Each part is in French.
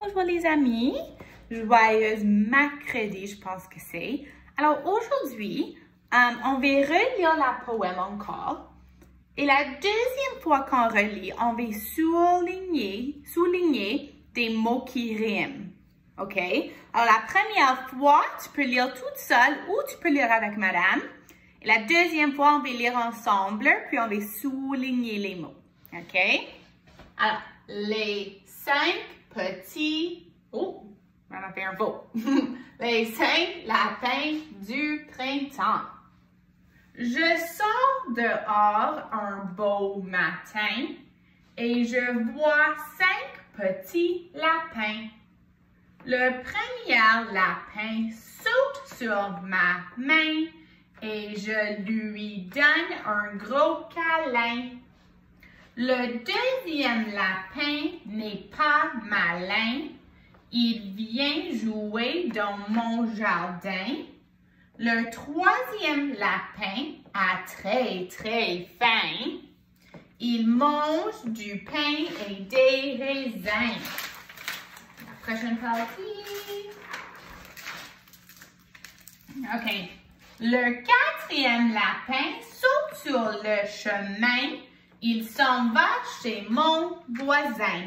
Bonjour les amis, joyeuse mercredi, je pense que c'est. Alors aujourd'hui, on va relire la poème encore. Et la deuxième fois qu'on relit, on va souligner des mots qui riment. OK? Alors la première fois, tu peux lire toute seule ou tu peux lire avec madame. Et la deuxième fois, on va lire ensemble, puis on va souligner les mots. OK? Alors, les 5 petits... Oh, on a fait un faux. Les 5 lapins du printemps. Je sors dehors un beau matin et je vois 5 petits lapins. Le premier lapin saute sur ma main et je lui donne un gros câlin. Le deuxième lapin n'est pas malin. Il vient jouer dans mon jardin. Le troisième lapin a très faim. Il mange du pain et des raisins. La prochaine partie. OK. Le quatrième lapin saute sur le chemin. Il s'en va chez mon voisin.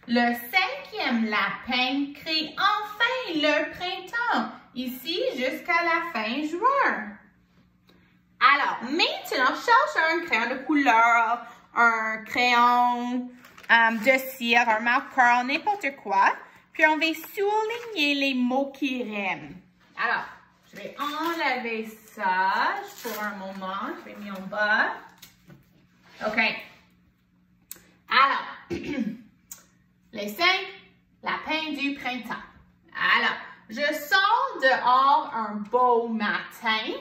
Le cinquième lapin crie enfin le printemps, ici jusqu'à la fin juin. Alors, maintenant, cherche un crayon de couleur, un crayon de cire, un marqueur, n'importe quoi. Puis, on va souligner les mots qui riment. Alors, je vais enlever ça pour un moment. Je vais mettre en bas. OK. Alors, les 5 lapins du printemps. Alors, je sors dehors un beau matin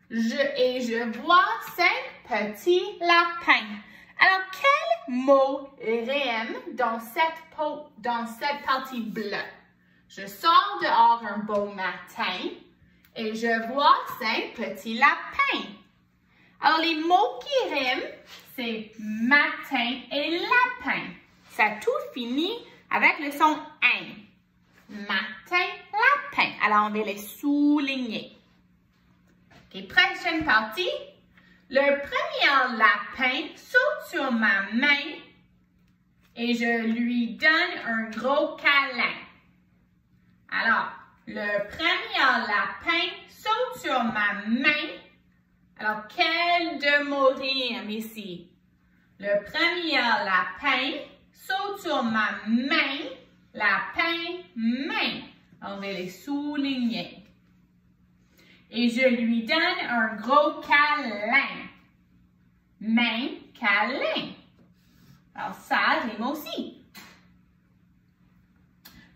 et je vois 5 petits lapins. Alors, quel mot rime dans cette partie bleue? Je sors dehors un beau matin et je vois 5 petits lapins. Alors, les mots qui riment, c'est matin et lapin. Ça tout finit avec le son « in ». Matin, lapin. Alors, on va les souligner. OK, prochaine partie. Le premier lapin saute sur ma main et je lui donne un gros câlin. Alors, le premier lapin saute sur ma main. Alors, quel deux mots riment ici? Le premier lapin saute sur ma main, lapin, main. On va les souligner. Et je lui donne un gros câlin. Main, câlin. Alors, ça rime aussi.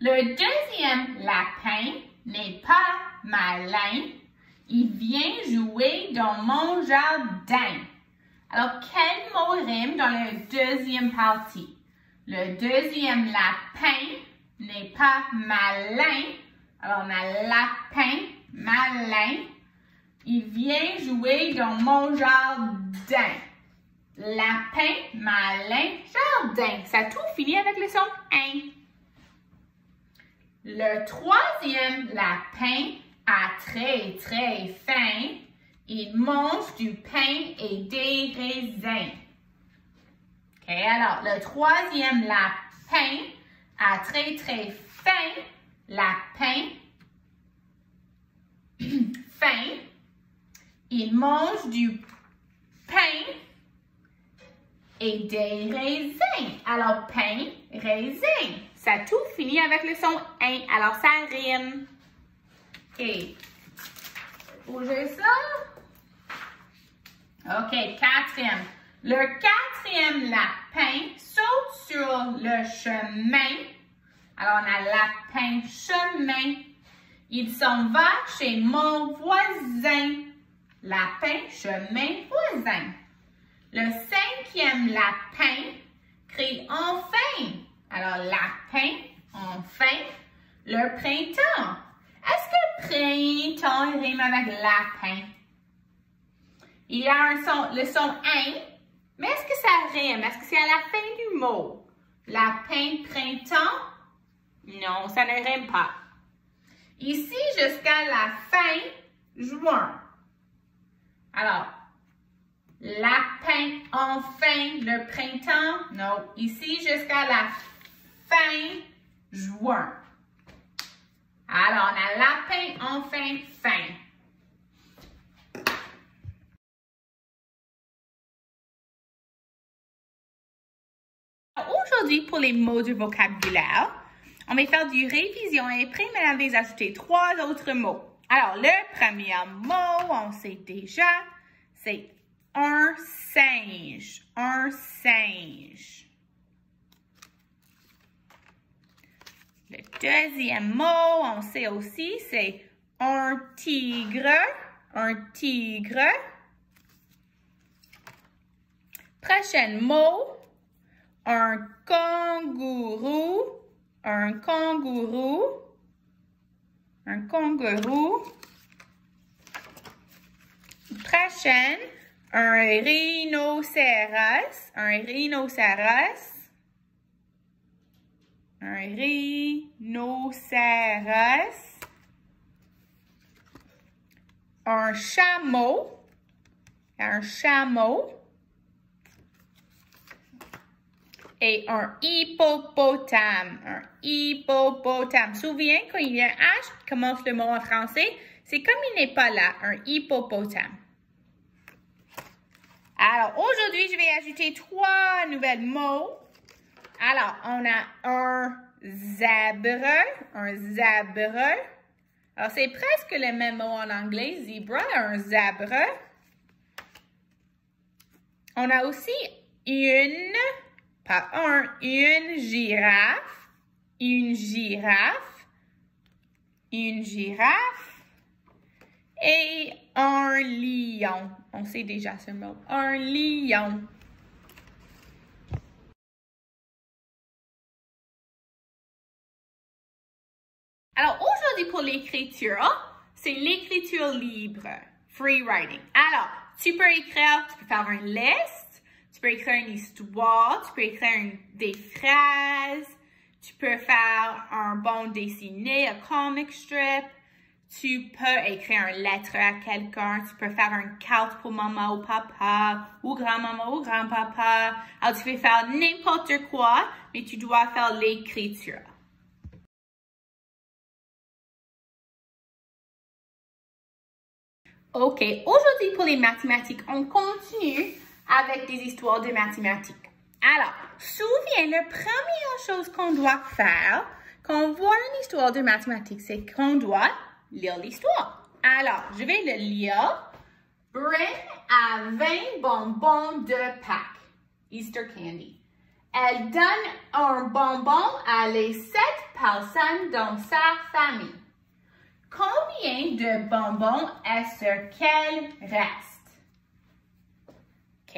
Le deuxième lapin n'est pas malin. Il vient jouer dans mon jardin. Alors, quel mot rime dans la deuxième partie? Le deuxième lapin n'est pas malin. Alors, on a lapin, malin. Il vient jouer dans mon jardin. Lapin, malin, jardin. Ça tout finit avec le son « in ». Le troisième lapin a très faim. Il mange du pain et des raisins. OK, alors, le troisième lapin a très faim. Lapin, faim. Il mange du pain et des raisins. Alors, pain, raisin. Ça tout finit avec le son « in ». Alors, ça rime. OK. Bougez ça. OK, quatrième. Le quatrième lapin saute sur le chemin. Alors, on a lapin, chemin. Il s'en va chez mon voisin. Lapin, chemin, voisin. Le cinquième lapin crie enfin. Alors, lapin, enfin, le printemps. Est-ce que printemps rime avec lapin? Il y a le son « in », mais est-ce que ça rime? Est-ce que c'est à la fin du mot? Lapin, printemps, Non, ça ne rime pas. Ici, jusqu'à la fin juin. Alors, lapin, enfin, le printemps. Non, ici, jusqu'à la fin juin. Alors, on a lapin, enfin, fin. Aujourd'hui, pour les mots du vocabulaire, on va faire du révision et après, maintenant, on va ajouter 3 autres mots. Alors, le premier mot, on sait déjà, c'est un singe. Un singe. Le deuxième mot, on sait aussi, c'est un tigre. Un tigre. Prochain mot, un kangourou. Un kangourou. Un kangourou. Prochaine, un rhinocéros. Un rhinocéros. Un rhinocéros. Un chameau. Un chameau. Et un hippopotame. Un hippopotame. Souviens, quand il y a un H qui commence le mot en français, c'est comme il n'est pas là. Un hippopotame. Alors, aujourd'hui, je vais ajouter 3 nouvelles mots. Alors, on a un zèbre. Un zèbre. Alors, c'est presque le même mot en anglais, zebra, un zèbre. On a aussi une girafe. Une girafe. Une girafe. Et un lion. On sait déjà ce mot. Un lion. Alors, aujourd'hui, pour l'écriture, c'est l'écriture libre. Free writing. Alors, tu peux écrire, tu peux faire une liste, tu peux écrire une histoire, tu peux écrire des phrases, tu peux faire un bande dessinée, un comic strip, tu peux écrire une lettre à quelqu'un, tu peux faire une carte pour maman ou papa, ou grand-maman ou grand-papa. Alors, tu peux faire n'importe quoi, mais tu dois faire l'écriture. OK, aujourd'hui pour les mathématiques, on continue avec des histoires de mathématiques. Alors, souviens, la première chose qu'on doit faire quand on voit une histoire de mathématiques, c'est qu'on doit lire l'histoire. Alors, je vais le lire. Bryn a 20 bonbons de Pâques, Easter candy. Elle donne un bonbon à les 7 personnes dans sa famille. Combien de bonbons est-ce qu'elle reste? OK.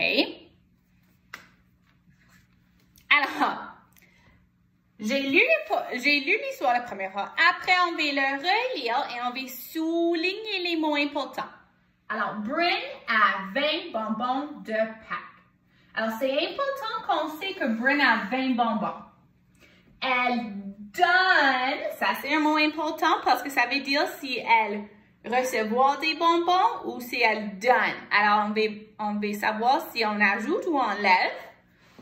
Alors, j'ai lu l'histoire la première fois. Après, on va le relire et on va souligner les mots importants. Alors, Bryn a 20 bonbons de Pâques. Alors, c'est important qu'on sait que Bryn a 20 bonbons. Elle donne, ça c'est un mot important parce que ça veut dire si elle recevoir des bonbons ou si elle donne. Alors, on va savoir si on ajoute ou on enlève.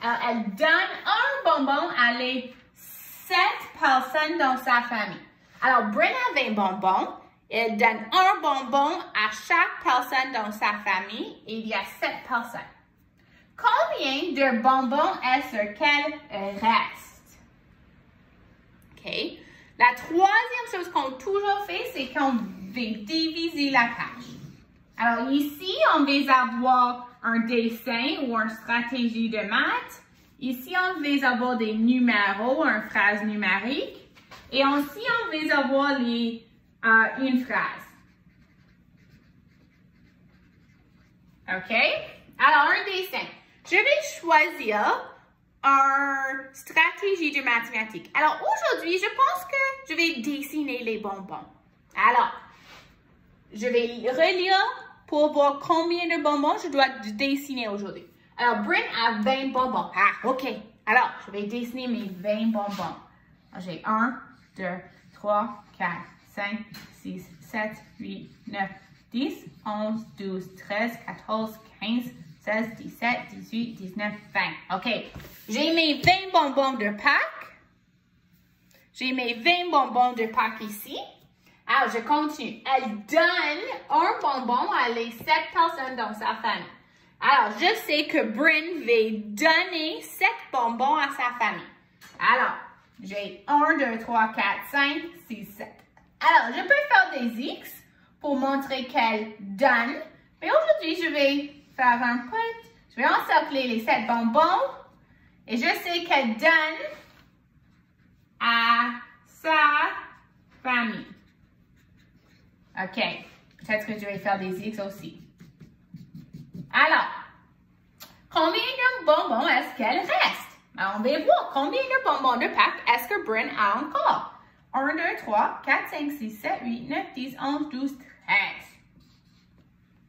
Alors, elle donne un bonbon à les 7 personnes dans sa famille. Alors, Bryn a 20 bonbons. Elle donne un bonbon à chaque personne dans sa famille et il y a 7 personnes. Combien de bonbons est-ce qu'elle reste? OK. La troisième chose qu'on a toujours fait, c'est qu'on va diviser la page. Alors ici, on va avoir un dessin ou une stratégie de maths. Ici, on va avoir des numéros, une phrase numérique. Et aussi, on va avoir une phrase. OK? Alors, un dessin. Je vais choisir une stratégie de mathématiques. Alors, aujourd'hui, je pense que je vais dessiner les bonbons. Alors, je vais relire pour voir combien de bonbons je dois dessiner aujourd'hui. Alors, Bryn a 20 bonbons. Ah, OK. Alors, je vais dessiner mes 20 bonbons. J'ai 1, 2, 3, 4, 5, 6, 7, 8, 9, 10, 11, 12, 13, 14, 15, 16, 17, 18, 19, 20. OK. J'ai mes 20 bonbons de Pâques. J'ai mes 20 bonbons de Pâques ici. Alors, je continue. Elle donne un bonbon à les 7 personnes dans sa famille. Alors, je sais que Bryn va donner 7 bonbons à sa famille. Alors, j'ai 1, 2, 3, 4, 5, 6, 7. Alors, je peux faire des X pour montrer qu'elle donne. Mais aujourd'hui, je vais faire un point. Je vais encercler les 7 bonbons. Et je sais qu'elle donne à sa famille. OK. Peut-être que je vais faire des X aussi. Alors, combien de bonbons est-ce qu'elle reste? Alors, on va voir combien de bonbons de Pâques est-ce que Bryn a encore? 1, 2, 3, 4, 5, 6, 7, 8, 9, 10, 11, 12, 13.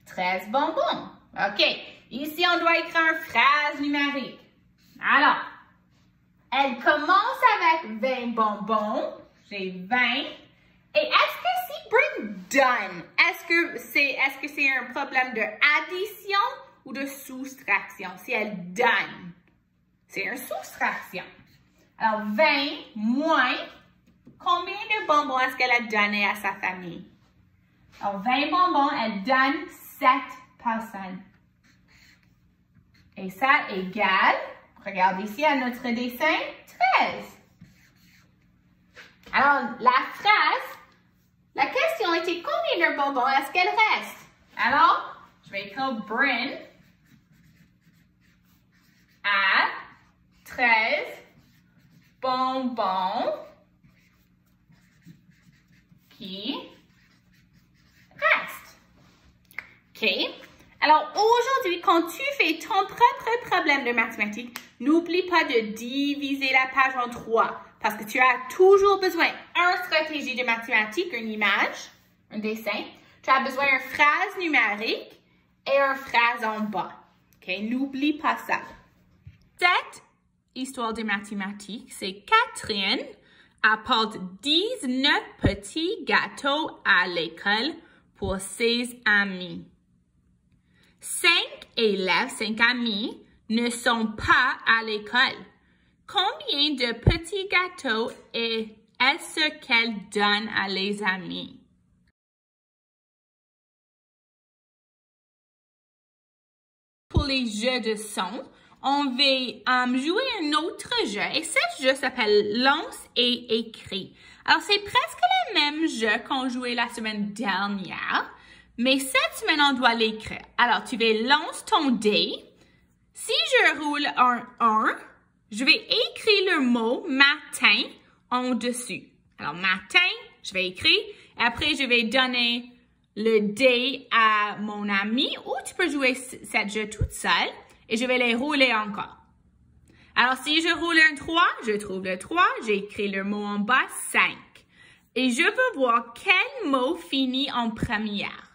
13 bonbons. OK. Ici, on doit écrire une phrase numérique. Alors, elle commence avec 20 bonbons. J'ai 20. Et est-ce que si Bryn donne, est-ce que c'est un problème de addition ou de soustraction? Si elle donne, c'est une soustraction. Alors, 20 moins, combien de bonbons est-ce qu'elle a donné à sa famille? Alors, 20 bonbons, elle donne 7 personnes. Et ça égale, regardez ici à notre dessin, 13. Alors, la question était combien de bonbons est-ce qu'elle reste? Alors, je vais écrire Bryn à 13 bonbons qui restent. OK? Alors, aujourd'hui, quand tu fais ton propre problème de mathématiques, n'oublie pas de diviser la page en 3 parce que tu as toujours besoin d'une stratégie de mathématiques, une image, un dessin. Tu as besoin d'une phrase numérique et une phrase en bas. OK? N'oublie pas ça. Cette histoire de mathématiques, c'est Catherine apporte 19 petits gâteaux à l'école pour ses amis. 5 élèves, 5 amis, ne sont pas à l'école. Combien de petits gâteaux est-ce qu'elle donne à les amis? Pour les jeux de son, on va jouer un autre jeu et ce jeu s'appelle Lance et écrit. Alors, c'est presque le même jeu qu'on jouait la semaine dernière, mais cette semaine, on doit l'écrire. Alors, tu vas lancer ton dé. Si je roule un 1, je vais écrire le mot matin en dessus. Alors, matin, je vais écrire. Et après, je vais donner le dé à mon ami ou tu peux jouer ce jeu toute seule et je vais les rouler encore. Alors, si je roule un 3, je trouve le 3, j'écris le mot en bas 5. Et je veux voir quel mot finit en première.